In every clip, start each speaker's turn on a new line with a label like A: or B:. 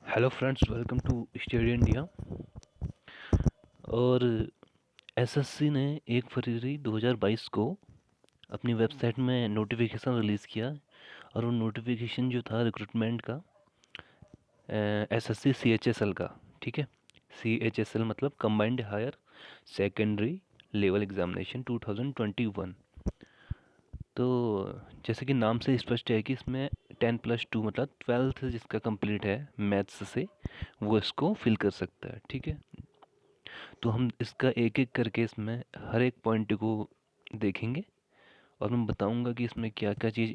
A: Hello friends, welcome to study India. और SSC ने 1 फरवरी 2022 को अपनी वेबसाइट में नोटिफिकेशन रिलीज़ किया। और वो नोटिफिकेशन जो था रिक्रूटमेंट का, एसएससी सीएचएसएल का, ठीक है। सीएचएसएल मतलब combined higher secondary level examination 2021। तो जैसे कि नाम से स्पष्ट है कि इसमें 10+2 मतलब 12th जिसका कंप्लीट है मैथ्स से, वो इसको फिल कर सकता है, ठीक है। तो हम इसका एक एक करके इसमें हर एक पॉइंट को देखेंगे और मैं बताऊंगा कि इसमें क्या क्या चीज़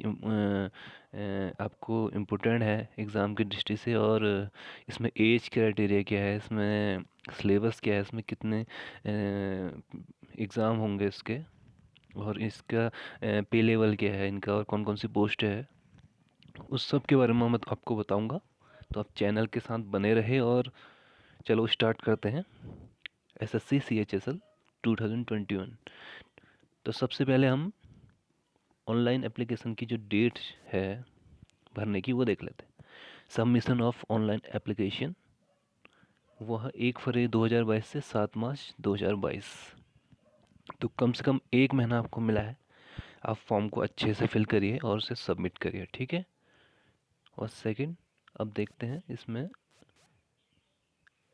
A: आपको इम्पोर्टेंट है एग्ज़ाम की दृष्टि से। और इसमें एज क्राइटेरिया क्या है, इसमें सिलेबस क्या है, इसमें कितने एग्ज़ाम होंगे इसके, और इसका पे लेवल क्या है इनका, और कौन कौन सी पोस्ट है, उस सब के बारे में मैं आपको बताऊंगा। तो आप चैनल के साथ बने रहे। और चलो स्टार्ट करते हैं। SSC CHSL 2021। तो सबसे पहले हम ऑनलाइन एप्लीकेशन की जो डेट है भरने की वो देख लेते हैं। सबमिशन ऑफ ऑनलाइन एप्लीकेशन वह 1 फरवरी 2022 से 7 मार्च 2022। तो कम से कम एक महीना आपको मिला है। आप फॉर्म को अच्छे से फिल करिए और उसे सबमिट करिए, ठीक है। और सेकंड, अब देखते हैं इसमें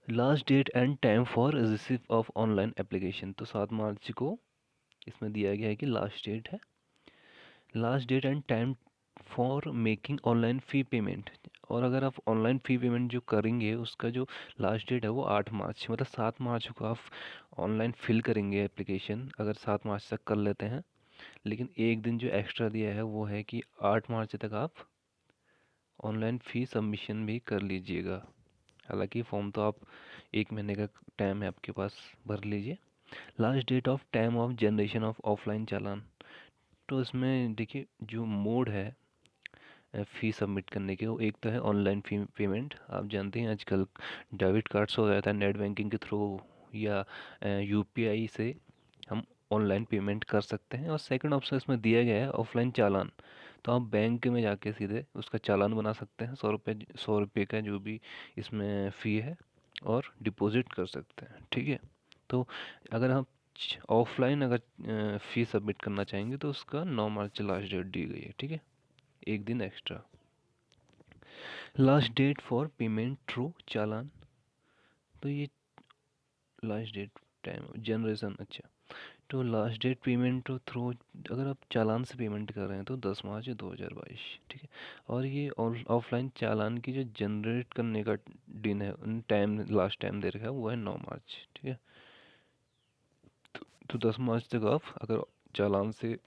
A: last date and time for receive of online application. तो 7 मार्च को इसमें दिया गया है कि लास्ट डेट है। Last date and time for making online fee payment. और अगर आप ऑनलाइन फ़ी पेमेंट जो करेंगे उसका जो लास्ट डेट है वो 8 मार्च, मतलब 7 मार्च को आप ऑनलाइन फिल करेंगे एप्लीकेशन, अगर 7 मार्च तक कर लेते हैं। लेकिन एक दिन जो एक्स्ट्रा दिया है वो है कि 8 मार्च तक आप ऑनलाइन फ़ी सबमिशन भी कर लीजिएगा। हालांकि फॉर्म तो आप एक महीने का टाइम है आपके पास, भर लीजिए। Last date of time of generation of offline challan. तो इसमें देखिए जो मोड है फ़ी सबमिट करने के, वो एक तो है ऑनलाइन फ़ी पेमेंट। आप जानते हैं आजकल डेबिट कार्ड से हो जाता है नेट बैंकिंग के थ्रू, या यूपीआई से हम ऑनलाइन पेमेंट कर सकते हैं। और सेकंड ऑप्शन इसमें दिया गया है ऑफलाइन चालान। तो आप बैंक में जाके सीधे उसका चालान बना सकते हैं, 100 रुपये का जो भी इसमें फ़ी है, और डिपॉजिट कर सकते हैं, ठीक है। तो अगर आप ऑफलाइन अगर फ़ी सबमिट करना चाहेंगे तो उसका 9 मार्च लास्ट डेट दी गई है, ठीक है, एक दिन extra. Last date for payment through challan. तो ये लास्ट डेट टाइम जनरेशन, अच्छा। तो लास्ट डेट पेमेंट थ्रू, अगर आप चालान से पेमेंट कर रहे हैं तो 10 मार्च 2022, ठीक है। और ये ऑफलाइन चालान की जो जनरेट करने का दिन है, टाइम लास्ट टाइम दे रखा है वो है 9 मार्च, ठीक है। तो 10 मार्च तक आप अगर चालान से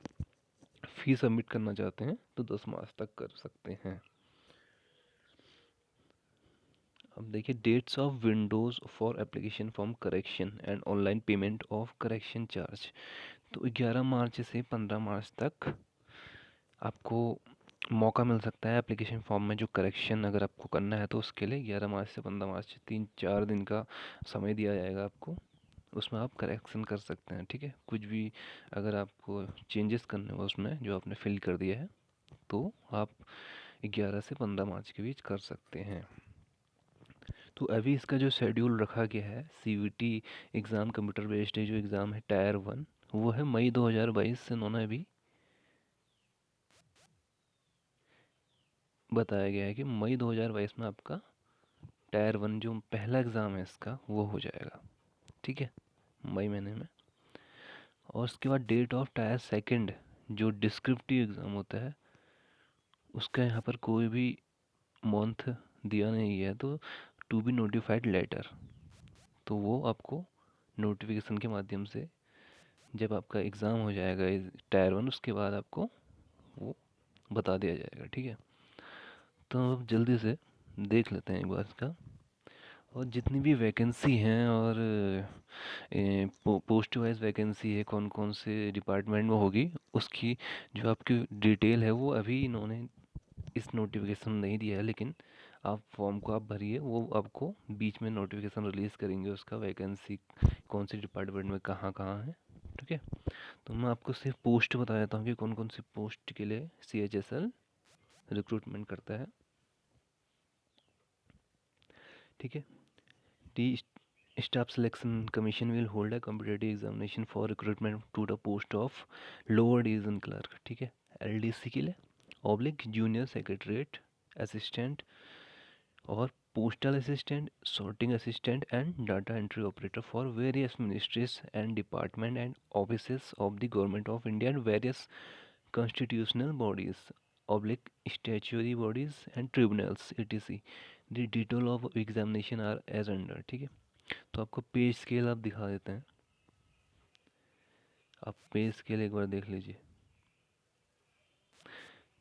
A: फ़ी सबमिट करना चाहते हैं तो 10 मार्च तक कर सकते हैं। अब देखिए dates of windows for application form correction and online payment of correction charge. तो 11 मार्च से 15 मार्च तक आपको मौका मिल सकता है एप्लीकेशन फॉर्म में जो करेक्शन अगर आपको करना है, तो उसके लिए 11 मार्च से 15 मार्च 3-4 दिन का समय दिया जाएगा आपको। उसमें आप करेक्शन कर सकते हैं, ठीक है। कुछ भी अगर आपको चेंजेस करने हो उसमें जो आपने फिल कर दिया है, तो आप 11 से 15 मार्च के बीच कर सकते हैं। तो अभी इसका जो शेड्यूल रखा गया है, सीवीटी एग्ज़ाम कंप्यूटर बेस्ड जो एग्ज़ाम है टायर 1, वो है मई 2022 से। उन्होंने अभी बताया गया है कि मई 2022 में आपका टायर 1 जो पहला एग्ज़ाम है इसका वो हो जाएगा, ठीक है, मई महीने में। और उसके बाद डेट ऑफ टायर सेकंड जो डिस्क्रिप्टिव एग्ज़ाम होता है, उसका यहाँ पर कोई भी मंथ दिया नहीं है, तो टू बी नोटिफाइड लेटर। तो वो आपको नोटिफिकेशन के माध्यम से जब आपका एग्ज़ाम हो जाएगा टायर 1, उसके बाद आपको वो बता दिया जाएगा, ठीक है। तो अब जल्दी से देख लेते हैं एक बार इसका। और जितनी भी वैकेंसी हैं, और पोस्ट वाइज वैकेंसी है, कौन कौन से डिपार्टमेंट में होगी, उसकी जो आपकी डिटेल है वो अभी इन्होंने इस नोटिफिकेशन में नहीं दिया है। लेकिन आप फॉर्म को आप भरिए, वो आपको बीच में नोटिफिकेशन रिलीज़ करेंगे उसका, वैकेंसी कौन सी डिपार्टमेंट में कहाँ कहाँ है, ठीक है। तो मैं आपको सिर्फ पोस्ट बता देता हूँ कि कौन कौन सी पोस्ट के लिए सीएचएसएल रिक्रूटमेंट करता है। ठीक है। T Staff Selection Commission will hold a competitive examination for recruitment to the post of lower division clerk, ठीक है, LDC के लिए, ऑब्लिक जूनियर सेक्रेटरीट असिस्टेंट और postal assistant, sorting assistant and data entry operator for various ministries and department and offices of the government of India and various constitutional bodies, oblique statutory bodies and tribunals etc. The detail of examination are as under, ठीक है। तो आपको पे scale आप दिखा देते हैं, आप पे स्केल एक बार देख लीजिए।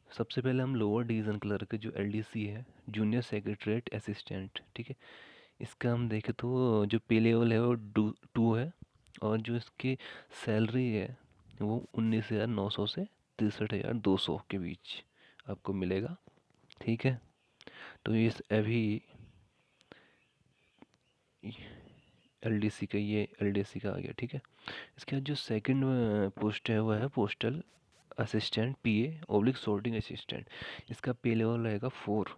A: सबसे पहले हम लोअर डिवीज़न क्लर्क जो एलडीसी है, जूनियर सेक्रेटरीट असिस्टेंट, ठीक है, इसका हम देखें तो जो पे लेवल है वो 2 है और जो इसकी सैलरी है वो 19,900 से 63,200 के बीच आपको मिलेगा, ठीक है। तो ये अभी एलडीसी का, ये एलडीसी का आ गया, ठीक है। इसके बाद जो सेकंड पोस्ट है वो है postal assistant PA oblique sorting assistant. इसका पे लेवल रहेगा 4,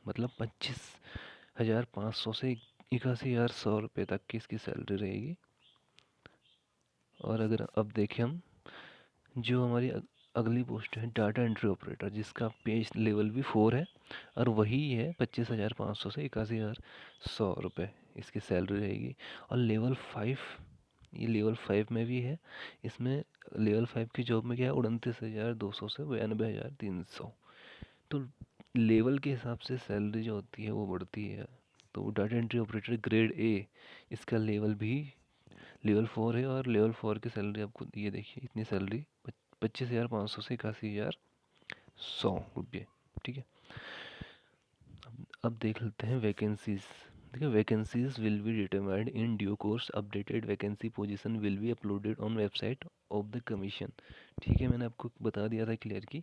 A: मतलब 25,500 से 81,100 रुपये तक की इसकी सैलरी रहेगी। और अगर अब देखें हम, जो हमारी अगली पोस्ट है डाटा एंट्री ऑपरेटर, जिसका पे लेवल भी 4 है और वही है 25,500 से 81,100 रुपये इसकी सैलरी रहेगी। और लेवल 5, ये लेवल 5 में भी है, इसमें लेवल 5 की जॉब में क्या है 29,200 से 92,300। तो लेवल के हिसाब से सैलरी जो होती है वो बढ़ती है। तो data entry operator grade A, इसका लेवल भी लेवल 4 है और लेवल 4 की सैलरी आपको ये देखिए इतनी सैलरी 25,500 से 81,100 रुपये, ठीक है। अब देख लेते हैं वैकेंसीज। देखिए vacancies will be determined in due course, updated vacancy position will be uploaded on website of the commission, ठीक है। मैंने आपको बता दिया था क्लियर कि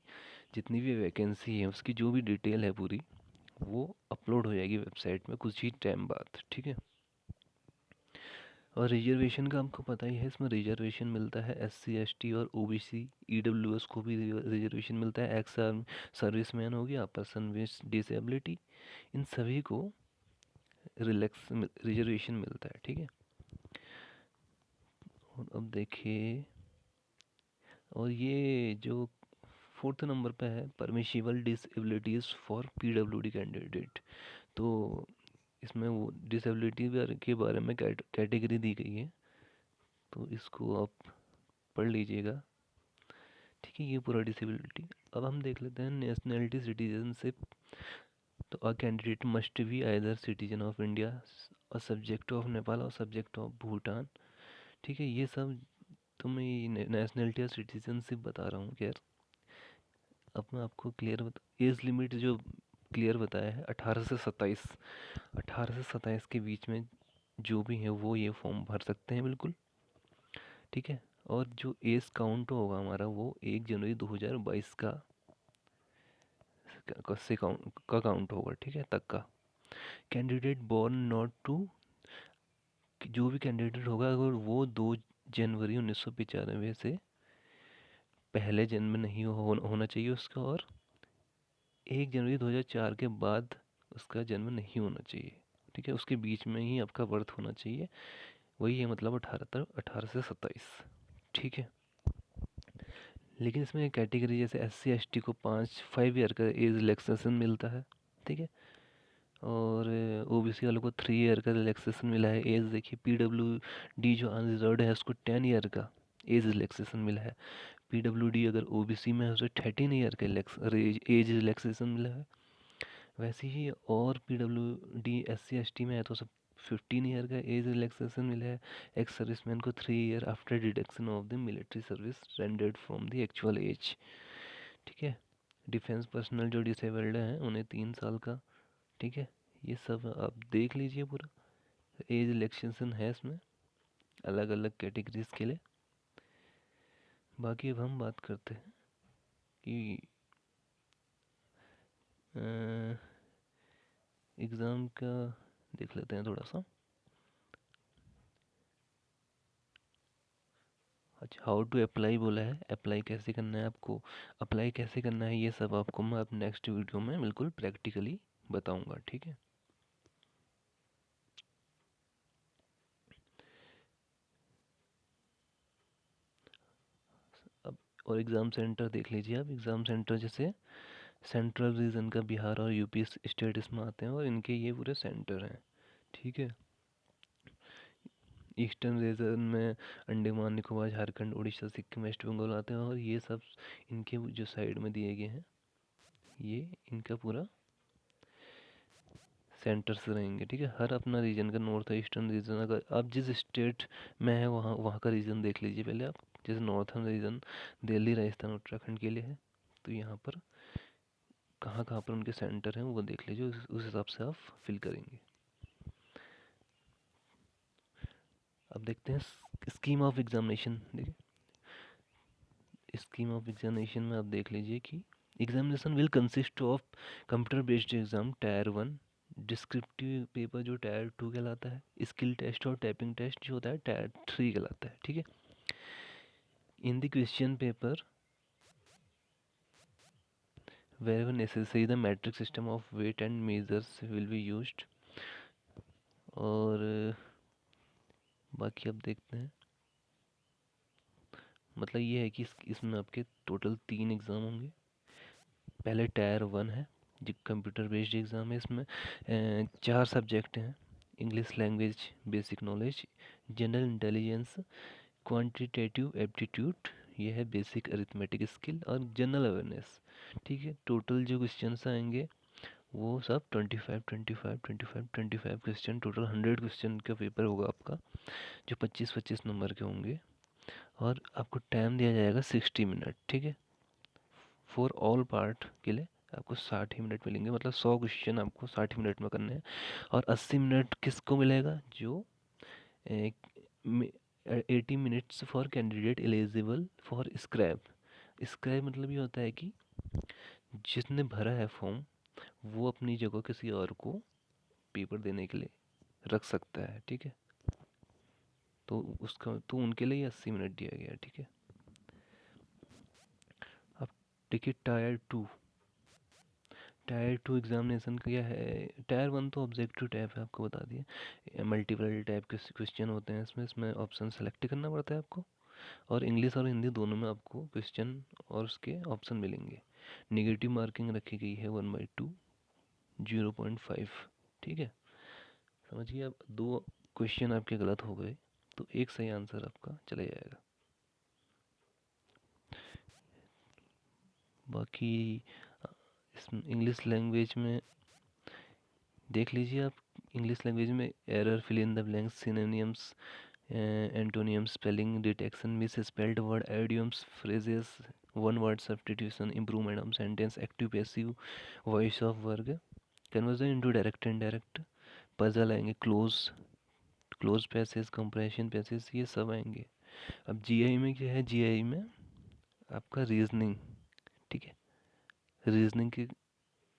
A: जितनी भी वैकेंसी है उसकी जो भी डिटेल है पूरी वो अपलोड हो जाएगी वेबसाइट में कुछ ही टाइम बाद, ठीक है। और रिजर्वेशन का आपको पता ही है, इसमें रिजर्वेशन मिलता है SC ST और OBC EWS को भी रिजर्वेशन मिलता है। एक्स सर्विसमैन हो गया, पर्सन विद डिसेबिलिटी, इन सभी को रिलैक्स रिजर्वेशन मिलता है, ठीक है। और अब देखिए, और ये जो 4th नंबर पे है permissible disabilities for PWD candidate, तो इसमें वो डिसेबिलिटी के बारे में कैटेगरी दी गई है, तो इसको आप पढ़ लीजिएगा, ठीक है। ये पूरा डिसेबिलिटी। अब हम देख लेते हैं नेशनलिटी सिटीजनशिप। तो a candidate must be either citizen of India, a subject of Nepal और सब्जेक्ट ऑफ भूटान, ठीक है। ये सब तो मैं नेशनलिटी और सिटीजनशिप बता रहा हूँ। खैर अब मैं आपको क्लियर एज लिमिट जो क्लियर बताया है 18 से 27, 18 से 27 के बीच में जो भी है वो ये फॉर्म भर सकते हैं, बिल्कुल, ठीक है। और जो एज काउंट होगा हमारा वो 1 जनवरी 2022 से काउंट होगा, ठीक है, तक का। कैंडिडेट बोर्न नॉट टू, जो भी कैंडिडेट होगा अगर वो 2 जनवरी 1995 से पहले जन्म नहीं होना चाहिए उसका, और 1 जनवरी 2004 के बाद उसका जन्म नहीं होना चाहिए, ठीक है। उसके बीच में ही आपका बर्थ होना चाहिए, वही है मतलब 18 से 27, ठीक है। लेकिन इसमें कैटेगरी जैसे SC ST को 5 ईयर का एज रिलैक्सेशन मिलता है, ठीक है। और OBC वालों को 3 ईयर का रिलैक्सेशन मिला है। एज देखिए PWD जो अनरिजर्व्ड है उसको 10 ईयर का एज रिलैक्सेशन मिला है। PWD अगर OBC में है उसे 13 ईयर का एज रिलैक्सेशन मिला है। वैसे ही और PWD SC ST में है तो सब 15 ईयर का एज रिलैक्सेशन मिला है। एक्स सर्विसमैन को 3 year after deduction of the military service rendered from the actual as, ठीक है। डिफेंस पर्सनल जो डिसेबल्ड हैं उन्हें 3 साल का, ठीक है। ये सब आप देख लीजिए, पूरा एज रिलैक्सेशन है इसमें अलग अलग कैटेगरीज के लिए। बाकी अब हम बात करते हैं कि एग्ज़ाम का देख लेते हैं थोड़ा सा। अच्छा, हाउ टू अप्लाई बोला है, अप्लाई कैसे करना है आपको, अप्लाई कैसे करना है ये सब आपको मैं अब नेक्स्ट वीडियो में बिल्कुल प्रैक्टिकली बताऊंगा, ठीक है। और एग्ज़ाम सेंटर देख लीजिए आप, एग्ज़ाम सेंटर जैसे सेंट्रल रीजन का बिहार और यूपी स्टेट इसमें आते हैं और इनके ये पूरे सेंटर हैं, ठीक है। ईस्टर्न रीजन में अंडमान निकोबार, झारखंड, उड़ीसा, सिक्किम, वेस्ट बंगाल आते हैं और ये सब इनके जो साइड में दिए गए हैं ये इनका पूरा सेंटर्स रहेंगे, ठीक है। हर अपना रीजन का, नॉर्थ ईस्टर्न रीजन, अगर आप जिस स्टेट में है वहाँ वहाँ का रीजन देख लीजिए पहले आप। जैसे नॉर्थर्न रीजन दिल्ली, राजस्थान, उत्तराखंड के लिए है, तो यहाँ पर कहाँ कहाँ पर उनके सेंटर हैं वो देख लीजिए, उस हिसाब से आप फिल करेंगे। अब देखते हैं स्कीम ऑफ एग्जामिनेशन। देखिए स्कीम ऑफ एग्जामिनेशन में आप देख लीजिए कि examination will consist of computer based exam tyre 1, descriptive paper जो टायर 2 कहलाता है, स्किल टेस्ट और टाइपिंग टेस्ट जो होता है टायर 3 कहलाता है, ठीक है। In the question paper wherever necessary the metric system of weight and measures will be used। और बाकी अब देखते हैं, मतलब ये है कि इसमें आपके टोटल 3 एग्ज़ाम होंगे। पहले टायर 1 है जो कंप्यूटर बेस्ड एग्ज़ाम है, इसमें 4 सब्जेक्ट हैं। English language basic knowledge, general intelligence, quantitative aptitude, ये है बेसिक अरिथमेटिक स्किल, और जनरल अवेयरनेस, ठीक है। टोटल जो क्वेश्चंस आएंगे वो सब 25 25 25 25 क्वेश्चन, टोटल 100 क्वेश्चन का पेपर होगा आपका, जो 25 नंबर के होंगे। और आपको टाइम दिया जाएगा 60 मिनट, ठीक है। फॉर ऑल पार्ट के लिए आपको 60 ही मिनट मिलेंगे, मतलब 100 क्वेश्चन आपको 60 मिनट में करने हैं। और 80 मिनट किसको मिलेगा, जो 80 minutes for candidate eligible for scrap. Scrap मतलब ये होता है कि जिसने भरा है फॉर्म वो अपनी जगह किसी और को पेपर देने के लिए रख सकता है, ठीक है। तो उसका तो उनके लिए 80 मिनट दिया गया है, ठीक है। अब देखिए टायर टू एग्जामिनेशन का क्या है। टायर 1 तो ऑब्जेक्टिव टाइप है, आपको बता दिए। मल्टीपल टाइप के क्वेश्चन होते हैं इसमें ऑप्शन सेलेक्ट करना पड़ता है आपको, और इंग्लिश और हिंदी दोनों में आपको क्वेश्चन और उसके ऑप्शन मिलेंगे। नेगेटिव मार्किंग रखी गई है 1/2, 0.5, ठीक है। समझिए, अब 2 क्वेश्चन आपके गलत हो गए तो एक सही आंसर आपका चला जाएगा। बाकी इसमें इंग्लिश लैंग्वेज में देख लीजिए आप। इंग्लिश लैंग्वेज में error, fill in the blanks, synonyms, antonyms, spelling detection, miss spelled word, idioms, phrases, one word substitution, improvement of sentence, active passive voice of verb, conversion into direct indirect, puzzle आएंगे, cloze passage, comprehension passage, ये सब आएंगे। अब GI में क्या है, GI में आपका रीजनिंग, ठीक है। रीजनिंग की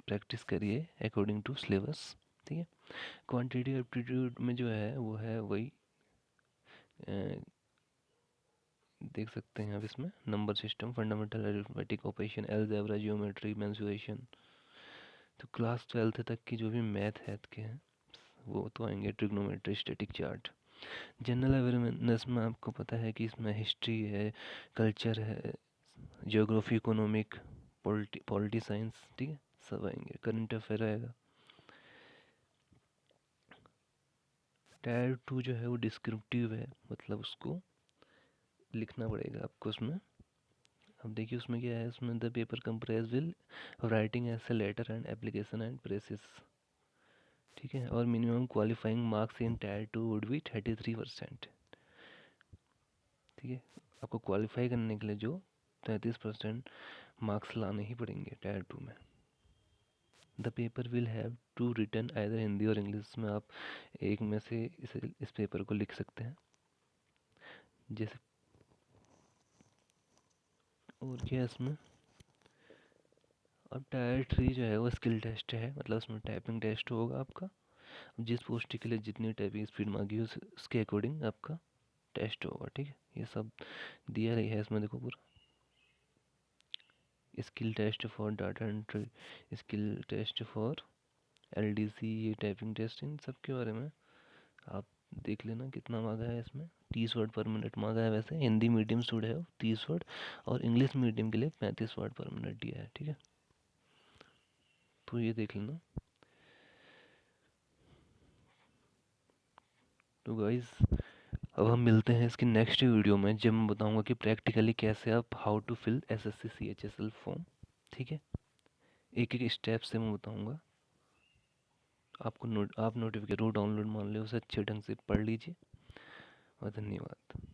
A: प्रैक्टिस करिए अकॉर्डिंग टू सिलेबस, ठीक है। क्वांटिटी एप्टीट्यूड में जो है वो है वही, देख सकते हैं आप इसमें number system, fundamental arithmetic operation, algebra, geometry, mensuration. तो क्लास 12th तक की जो भी मैथ है के हैं वो तो आएंगे, trigonometry, static chart. General awareness में आपको पता है कि इसमें हिस्ट्री है, कल्चर है, जियोग्राफी, इकोनॉमिक, पॉलिटी साइंस, ठीक है, सब आएंगे। करंट अफेयर आएगा। टायर 2 जो है वो डिस्क्रिप्टिव है, मतलब उसको लिखना पड़ेगा आपको उसमें। अब देखिए उसमें क्या है, उसमें the paper comprise will writing essay letter and application and precis, ठीक है। और minimum qualifying marks in tier 2 would be 33%, ठीक है। आपको क्वालिफाई करने के लिए जो 33% मार्क्स लाने ही पड़ेंगे टायर 2 में। The paper will have to written either Hindi और इंग्लिश में, आप एक में से इस पेपर को लिख सकते हैं। जैसे और क्या है इसमें। अब टायर 3 जो है वो स्किल टेस्ट है, मतलब उसमें टाइपिंग टेस्ट होगा आपका। जिस पोस्ट के लिए जितनी टाइपिंग स्पीड मांगी उसके अकॉर्डिंग आपका टेस्ट होगा, ठीक है। ये सब दिया रही है इसमें, देखो पूरा। Skill test for data entry, skill test for LDC, ये टाइपिंग टेस्ट, इन सब के बारे में आप देख लेना कितना मांगा है इसमें। 30 वर्ड पर मिनट मांगा है। वैसे हिंदी मीडियम स्टूडेंट है 30 वर्ड, और इंग्लिश मीडियम के लिए 35 वर्ड पर मिनट दिया है। ठीक है, तो ये देख लेना। तो गाइज अब हम मिलते हैं इसकी नेक्स्ट वीडियो में, जब मैं बताऊंगा कि प्रैक्टिकली कैसे आप how to fill SSC CHSL form. ठीक है, एक एक स्टेप से मैं बताऊंगा आपको। आप नोटिफिकेशन डाउनलोड मान लो, उसे अच्छे ढंग से पढ़ लीजिए, और धन्यवाद।